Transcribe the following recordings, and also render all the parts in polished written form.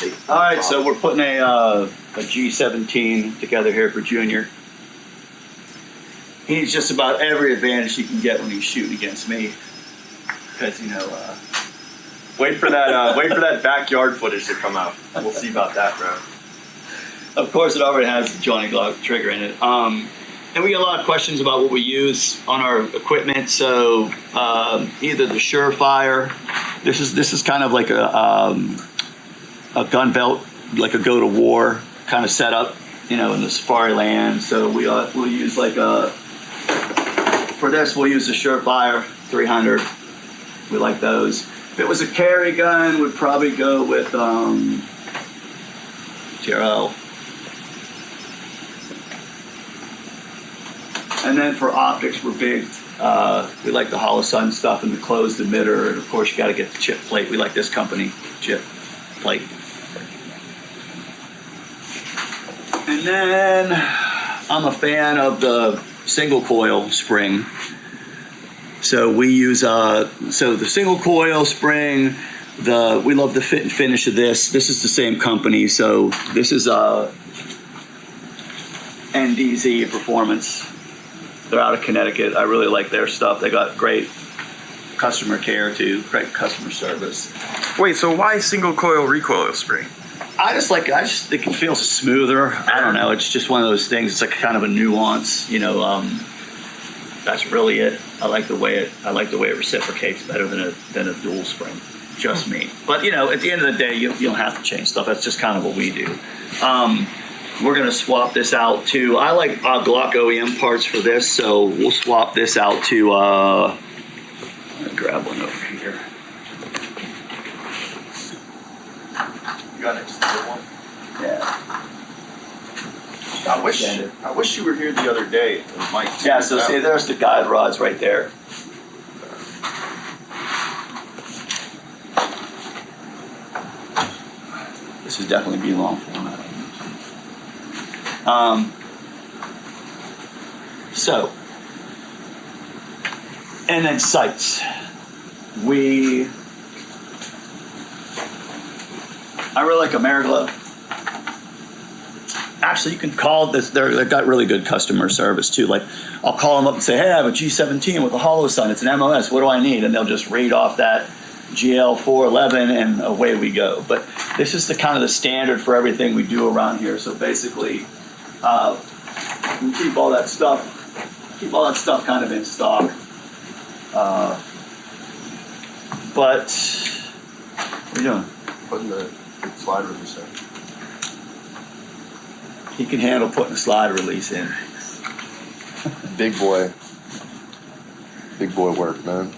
All right, so we're putting a G17 together here for Junior. He needs just about every advantage he can get when he's shooting against me, because wait for that backyard footage to come out. We'll see about that, bro. Of course, it already has the Johnny Glock trigger in it. And we get a lot of questions about what we use on our equipment. So either the Surefire. This is kind of like a gun belt, like a go to war kind of setup, in the safari land. So we'll use for this we'll use the Surefire 300. We like those. If it was a carry gun, we'd probably go with TRL. And then for optics, we're big. We like the Hollow Sun stuff and the closed emitter. And of course, you got to get the chip plate. We like this company, chip plate. And then I'm a fan of the single coil spring. So we use the single coil spring. We love the fit and finish of this. This is the same company. So this is NDZ Performance. They're out of Connecticut. I really like their stuff. They got great customer care too, great customer service. Wait, so why single coil recoil spring? I just think it feels smoother. I don't know. It's just one of those things. It's like kind of a nuance, That's really it. I like the way it reciprocates better than a dual spring. Just me. But at the end of the day, you don't have to change stuff. That's just kind of what we do. We're gonna swap this out to. I like Glock OEM parts for this, so we'll swap this out to. I'm gonna grab one over here. You got an extended one? Yeah. I wish you were here the other day. Yeah, so see, there's the guide rods right there. This would definitely be long format. And then sights. I really like Ameriglow. Actually, you can call this. They've got really good customer service too. Like, I'll call them up and say, "Hey, I have a G17 with a hollow sun. It's an MOS. What do I need?" And they'll just read off that GL411, and away we go. But this is the kind of the standard for everything we do around here. So basically, we keep all that stuff kind of in stock. But what are you doing? Putting the slide release in. He can handle putting a slide release in. Big boy work, man.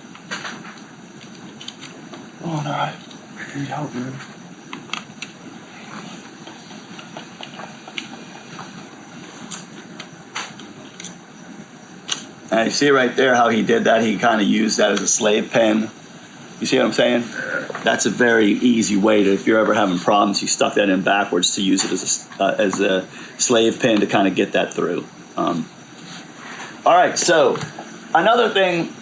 Oh, all right. Need help, man. And you see right there how he did that? He kind of used that as a slave pen. You see what I'm saying? That's a very easy way to, if you're ever having problems, you stuck that in backwards to use it as a slave pen to kind of get that through. All right, so another thing,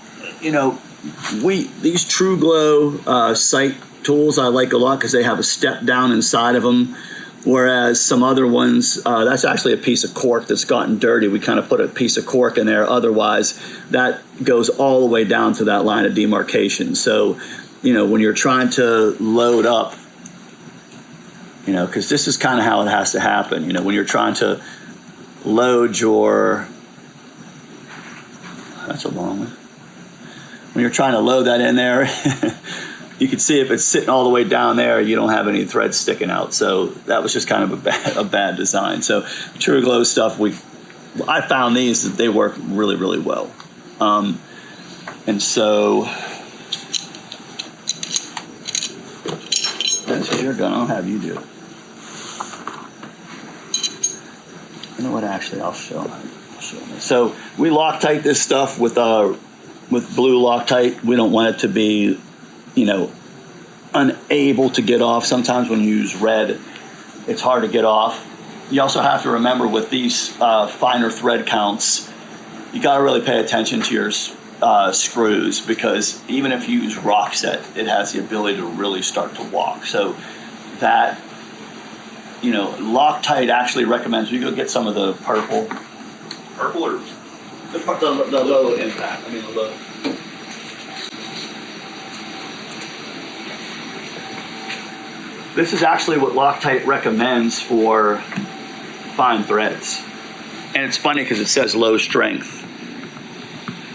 these TruGlo sight tools I like a lot because they have a step down inside of them. Whereas some other ones, that's actually a piece of cork that's gotten dirty. We kind of put a piece of cork in there. Otherwise, that goes all the way down to that line of demarcation. So, when you're trying to load up, because this is kind of how it has to happen. When you're trying to load your, that's a long one. When you're trying to load that in there, you can see if it's sitting all the way down there, you don't have any threads sticking out. So that was just kind of a bad design. So TruGlo stuff, I found these that they work really, really well. And so this is your gun. I'll have you do it. You know what? Actually, I'll show them. So we Loctite this stuff with blue Loctite. We don't want it to be, unable to get off. Sometimes when you use red, it's hard to get off. You also have to remember with these finer thread counts, you got to really pay attention to your screws, because even if you use rock set, it has the ability to really start to walk. So that you know, Loctite actually recommends you go get some of the purple. Purple or The low impact. I mean, the low. This is actually what Loctite recommends for fine threads. And it's funny because it says low strength.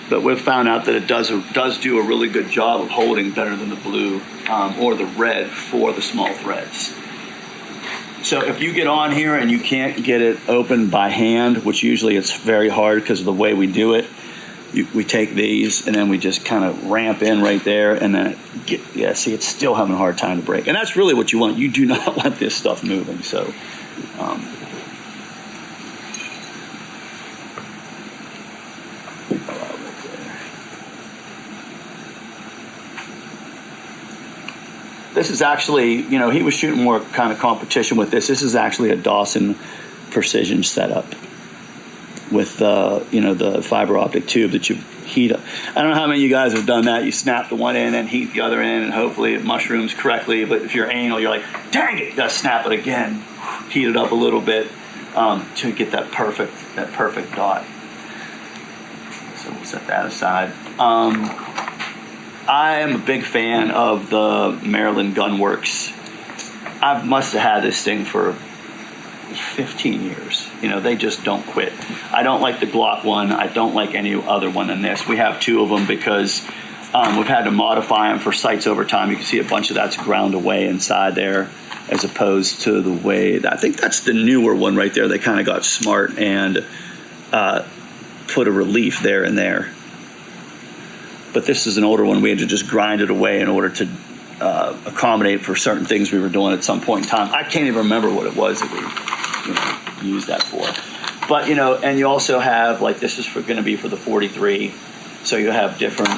But we've found out that it does do a really good job of holding better than the blue or the red for the small threads. So if you get on here and you can't get it open by hand, which usually it's very hard because of the way we do it, we take these and then we just kind of ramp in right there and then see, it's still having a hard time to break. And that's really what you want. You do not want this stuff moving. So, this is actually, you know, he was shooting more kind of competition with this. This is actually a Dawson precision setup with, you know, the fiber optic tube that you heat up. I don't know how many of you guys have done that. You snap the one end and heat the other end, and hopefully it mushrooms correctly. But if you're anal, you're like, dang it, you gotta snap it again, heat it up a little bit to get that perfect dot. So we'll set that aside. I am a big fan of the Maryland Gunworks. I must have had this thing for 15 years. You know, they just don't quit. I don't like the Glock one. I don't like any other one than this. We have two of them because we've had to modify them for sights over time. You can see a bunch of that's ground away inside there as opposed to the way that, I think that's the newer one right there. They kind of got smart and put a relief there and there. But this is an older one. We had to just grind it away in order to accommodate for certain things we were doing at some point in time. I can't even remember what it was that we used that for. But, you know, and you also have, like, this is going to be for the 43. So you have different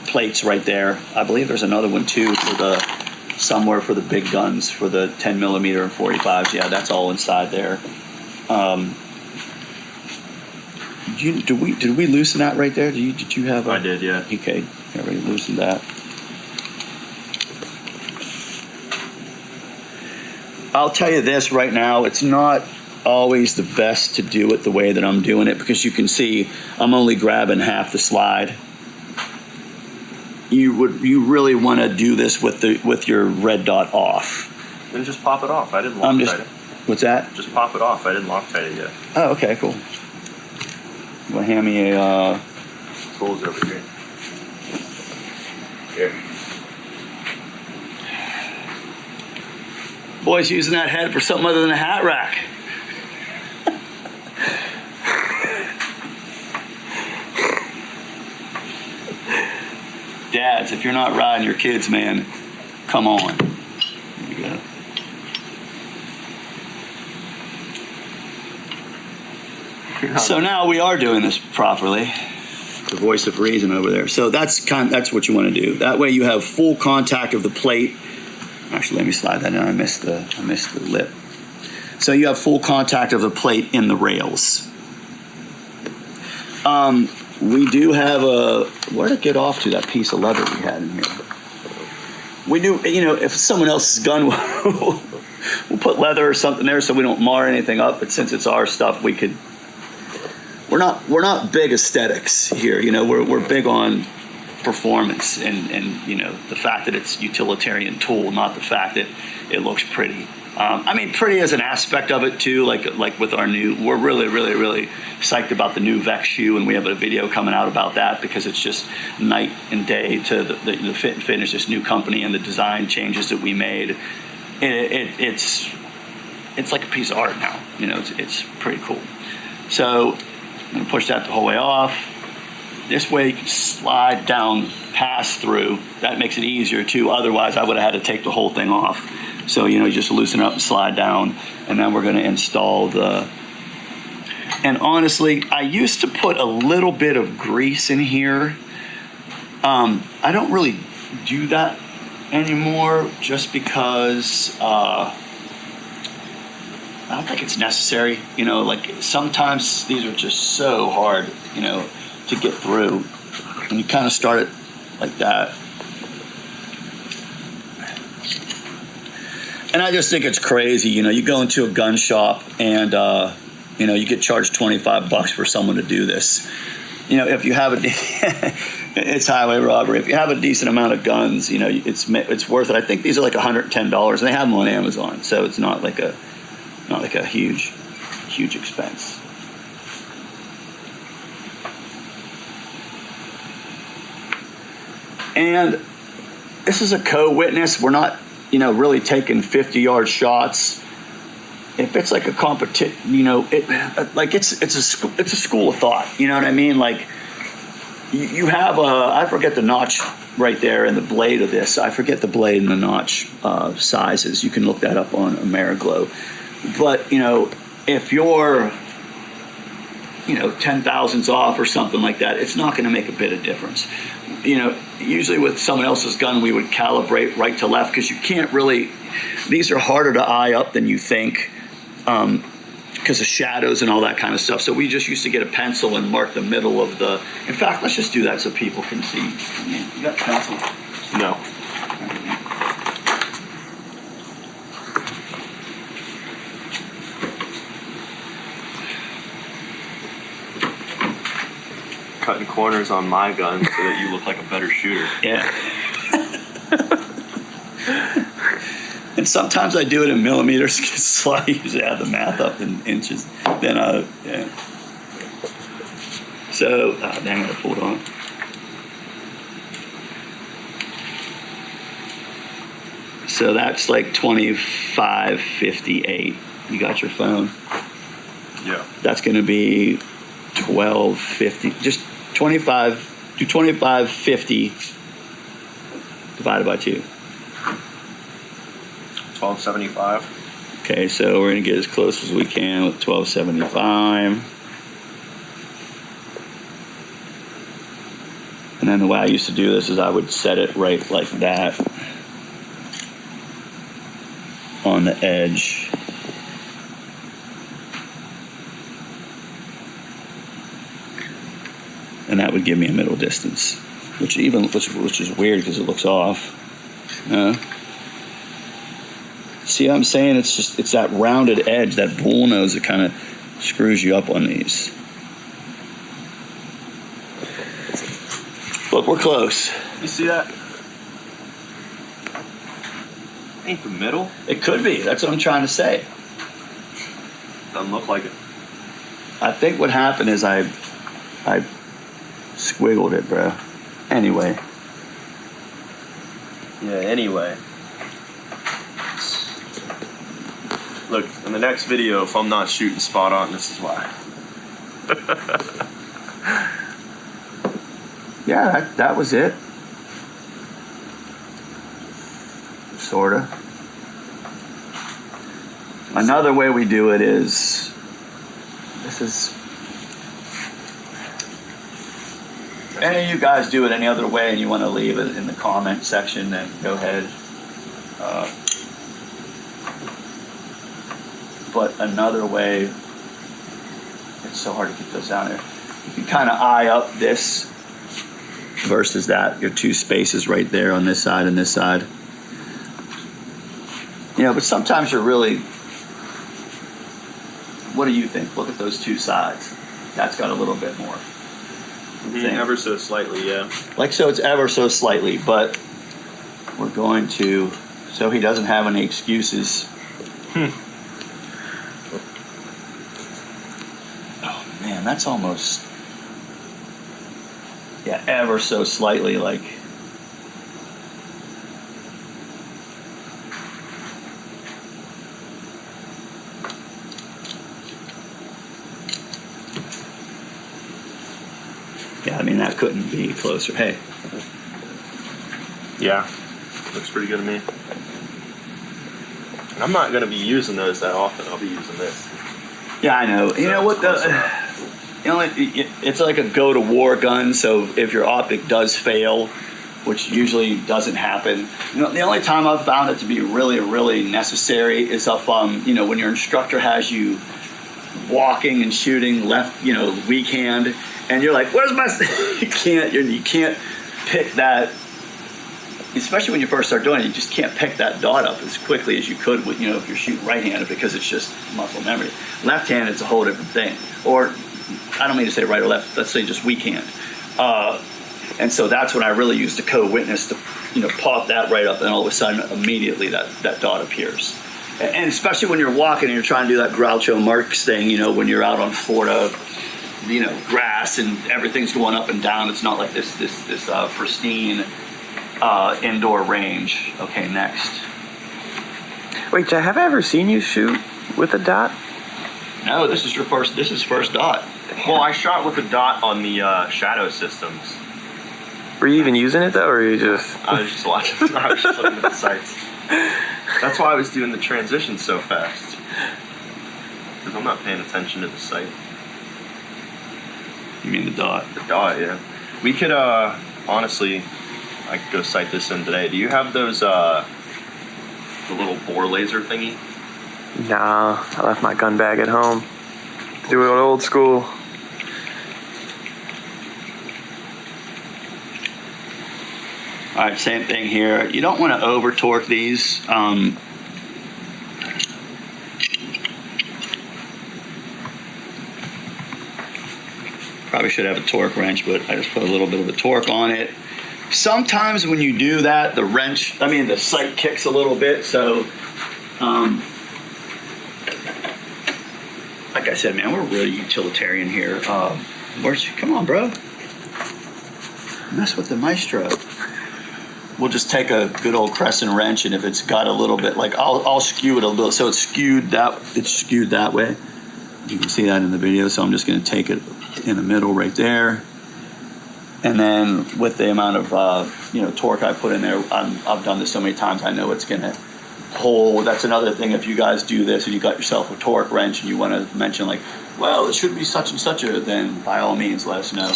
plates right there. I believe there's another one too for somewhere for the big guns for the 10 millimeter and 45s. Yeah, that's all inside there. Did we loosen that right there? Did you have? I did, yeah. Okay, everybody loosened that. I'll tell you this right now, it's not always the best to do it the way that I'm doing it because you can see I'm only grabbing half the slide. You really want to do this with your red dot off. Then just pop it off. I didn't Loctite it. What's that? Just pop it off. I didn't Loctite it yet. Oh, okay, cool. You want to hand me a... Tools over here. Here. Boy's using that head for something other than a hat rack. Dads, if you're not riding your kids, man, come on. There you go. So now we are doing this properly. The voice of reason over there. So that's what you want to do. That way you have full contact of the plate. Actually, let me slide that in. I missed the lip. So you have full contact of the plate in the rails. We do have where to get off to that piece of leather we had in here. We do, you know, if someone else's gun, we'll put leather or something there so we don't mar anything up. But since it's our stuff, we could. We're not big aesthetics here. You know, we're big on performance and you know the fact that it's utilitarian tool, not the fact that it looks pretty. I mean, pretty is an aspect of it too. Like with our we're really psyched about the new Vex shoe, and we have a video coming out about that because it's just night and day to the fit and finish. This new company and the design changes that we made. It's like a piece of art now. You know, it's pretty cool. So I'm gonna push that the whole way off. This way you can slide down, pass through. That makes it easier too. Otherwise, I would have had to take the whole thing off. So, you know, you just loosen up and slide down. And then we're going to install and honestly, I used to put a little bit of grease in here. I don't really do that anymore just because I don't think it's necessary. You know, like sometimes these are just so hard, you know, to get through. And you kind of start it like that. And I just think it's crazy. You know, you go into a gun shop and, you know, you get charged $25 for someone to do this. You know, if you have it's highway robbery. If you have a decent amount of guns, you know, it's worth it. I think these are like $110, and they have them on Amazon, so it's not like a huge expense. And this is a co-witness. We're not, you know, really taking 50-yard shots. If it's like a competition, you know, it's a school of thought. You know what I mean? Like you have I forget the notch right there in the blade of this. I forget the blade and the notch sizes. You can look that up on Ameriglo. But you know, if you're, you know, 10 thousandths off or something like that, it's not going to make a bit of difference. You know, usually with someone else's gun, we would calibrate right to left because you can't really. These are harder to eye up than you think. Because of shadows and all that kind of stuff. So we just used to get a pencil and mark the middle of the. In fact, let's just do that so people can see. You got a pencil? No. Cutting corners on my gun so that you look like a better shooter. Yeah. And sometimes I do it in millimeters because I usually add the math up in inches. Then yeah. So, dang it, I pulled on. So that's like 25.58. You got your phone? Yeah. That's going to be 12.50. Just 25. Do 25.50 divided by 2. 1275. Okay, so we're going to get as close as we can with 1275. And then the way I used to do this is I would set it right like that on the edge. And that would give me a middle distance, which is weird because it looks off. See what I'm saying? It's that rounded edge, that bull nose that kind of screws you up on these. But we're close. You see that? Ain't the middle? It could be. That's what I'm trying to say. Doesn't look like it. I think what happened is I squiggled it, bro. Anyway. Yeah, anyway. Look, in the next video, if I'm not shooting spot on, this is why. Yeah, that was it. Sorta. Another way we do it is, any of you guys do it any other way and you want to leave it in the comment section, then go ahead. But another way, it's so hard to get those down there. You can kind of eye up this versus that. Your two spaces right there on this side and this side. You know, but sometimes you're really, what do you think? Look at those two sides. That's got a little bit more. Ever so slightly, yeah. Like so, it's ever so slightly, but we're going to, so he doesn't have any excuses. Oh man, that's almost, yeah, ever so slightly, like. Yeah, I mean, that couldn't be closer. Hey. Yeah, looks pretty good to me. And I'm not going to be using those that often. I'll be using this. Yeah, I know. You know what it's like a go-to-war gun, so if your optic does fail, which usually doesn't happen, you know, the only time I've found it to be really, really necessary is if, you know, when your instructor has you walking and shooting left, you know, weak hand, and you're like, where's my, you can't pick that especially when you first start doing it, you just can't pick that dot up as quickly as you could with, if you're shooting right-handed, because it's just muscle memory. Left-handed, it's a whole different thing. Or, I don't mean to say right or left, let's say just weak hand. And so that's when I really use the co-witness to, pop that right up, and all of a sudden, immediately that dot appears. And especially when you're walking and you're trying to do that Groucho Marx thing, when you're out on Florida, grass and everything's going up and down. It's not like this pristine indoor range. Okay, next. Wait, Jack, have I ever seen you shoot with a dot? No, this is first dot. Well, I shot with a dot on the shadow systems. Were you even using it though, or you just? I was just watching. I was just looking at the sights. That's why I was doing the transition so fast. Because I'm not paying attention to the sight. You mean the dot? The dot, yeah. We could, honestly, I could go sight this in today. Do you have those, the little bore laser thingy? Nah, I left my gun bag at home. Do it old school. All right, same thing here. You don't want to over torque these. Probably should have a torque wrench, but I just put a little bit of a torque on it. Sometimes when you do that, the sight kicks a little bit. So, like I said, man, we're really utilitarian here. Come on, bro. Mess with the maestro. We'll just take a good old crescent wrench, and if it's got a little bit, like I'll skew it a little, so it's skewed that way. You can see that in the video. So I'm just going to take it in the middle right there, and then with the amount of torque I put in there, I've done this so many times, I know it's going to hold. That's another thing. If you guys do this and you got yourself a torque wrench and you want to mention like, well, it should be such and such a, then by all means let us know.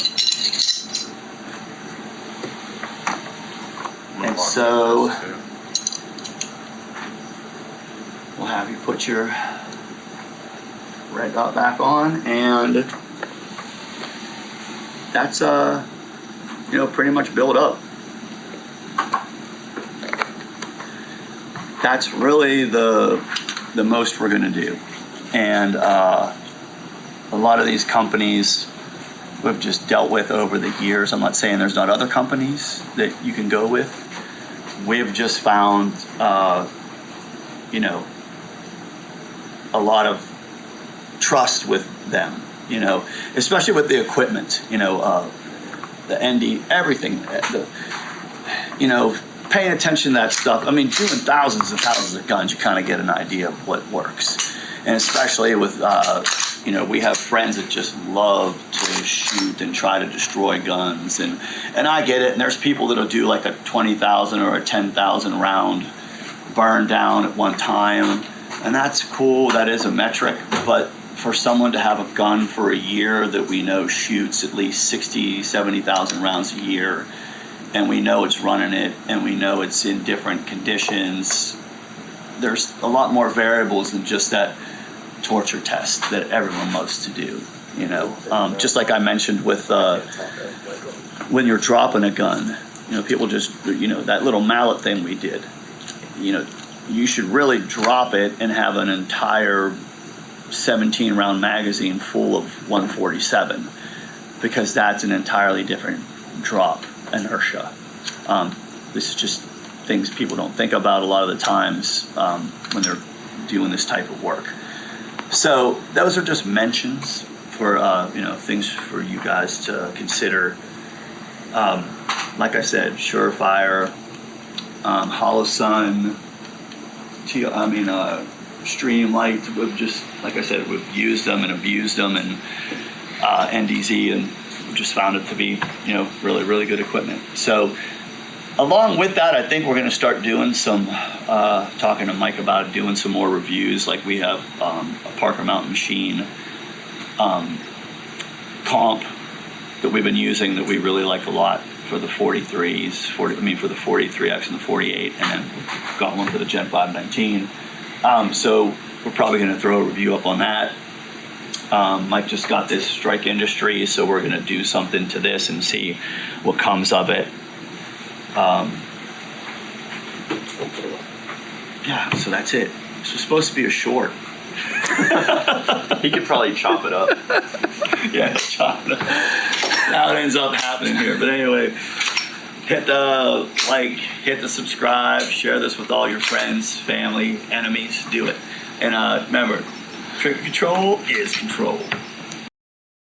And so we'll have you put your red dot back on, and that's pretty much built up. That's really the most we're gonna do. And a lot of these companies we've just dealt with over the years, I'm not saying there's not other companies that you can go with. We've just found a lot of trust with them, especially with the equipment, the ND, everything, paying attention to that stuff. I mean, doing thousands and thousands of guns, you kind of get an idea of what works. And especially with, we have friends that just love to shoot and try to destroy guns. And I get it. And there's people that'll do like a 20,000 or a 10,000 round burn down at one time. And that's cool. That is a metric. But for someone to have a gun for a year that we know shoots at least 60, 70,000 rounds a year, and we know it's running it, and we know it's in different conditions, there's a lot more variables than just that torture test that everyone loves to do. Just like I mentioned with when you're dropping a gun, people just, that little mallet thing we did, you should really drop it and have an entire 17 round magazine full of 147, because that's an entirely different drop inertia. This is just things people don't think about a lot of the times when they're doing this type of work. So those are just mentions for things for you guys to consider. Like I said, Surefire, Hollow Sun, Streamlight. We've just, like I said, we've used them and abused them, and NDZ, and we've just found it to be really, really good equipment. So along with that, I think we're going to start doing some talking to Mike about doing some more reviews. Like we have a Parker Mountain Machine comp that we've been using that we really like a lot for the 43s, for the 43X and the 48, and then we've got one for the Gen 519. So we're probably going to throw a review up on that. Mike just got this Strike Industries, so we're going to do something to this and see what comes of it. Yeah, so that's it. This was supposed to be a short. He could probably chop it up. Yeah, chop it up. How it ends up happening here. But anyway, hit the like, hit the subscribe, share this with all your friends, family, enemies. Do it. And remember, trigger control is control.